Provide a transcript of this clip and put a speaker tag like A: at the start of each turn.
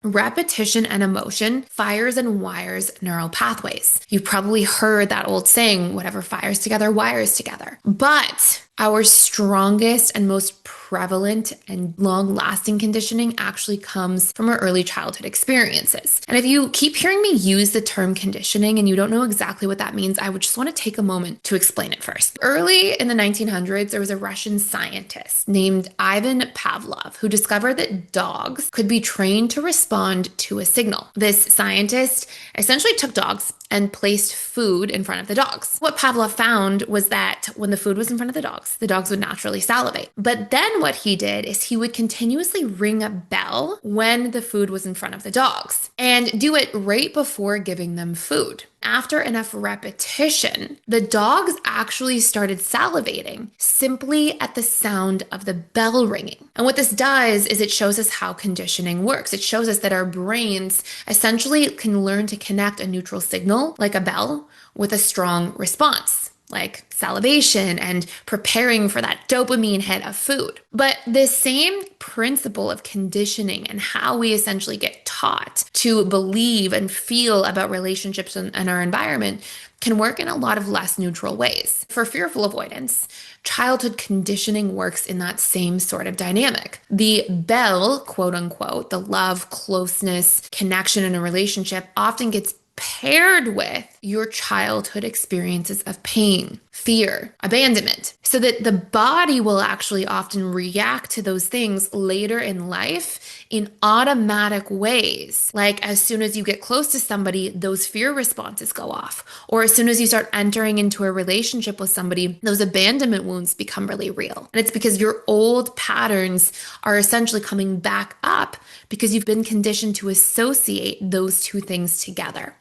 A: Repetition and emotion fires and wires neural pathways. You've probably heard that old saying, whatever fires together, wires together. But our strongest and most prevalent and long lasting conditioning actually comes from our early childhood experiences. And if you keep hearing me use the term conditioning and you don't know exactly what that means, I would just want to take a moment to explain it first. Early in the 1900s, there was a Russian scientist named Ivan Pavlov who discovered that dogs could be trained to respond to a signal. This scientist essentially took dogs and placed food in front of the dogs. What Pavlov found was that when the food was in front of the dogs would naturally salivate. But then what he did is he would continuously ring a bell when the food was in front of the dogs and do it right before giving them food. After enough repetition, the dogs actually started salivating simply at the sound of the bell ringing. And what this does is it shows us how conditioning works. It shows us that our brains essentially can learn to connect a neutral signal, like a bell, with a strong response, like salivation and preparing for that dopamine hit of food. But this same principle of conditioning and how we essentially get taught to believe and feel about relationships and our environment can work in a lot of less neutral ways. For fearful avoidance, childhood conditioning works in that same sort of dynamic. The bell, quote unquote, the love, closeness, connection in a relationship often gets paired with your childhood experiences of pain, fear, abandonment, so that the body will actually often react to those things later in life in automatic ways. Like as soon as you get close to somebody, those fear responses go off. Or as soon as you start entering into a relationship with somebody, those abandonment wounds become really real. And it's because your old patterns are essentially coming back up because you've been conditioned to associate those two things together.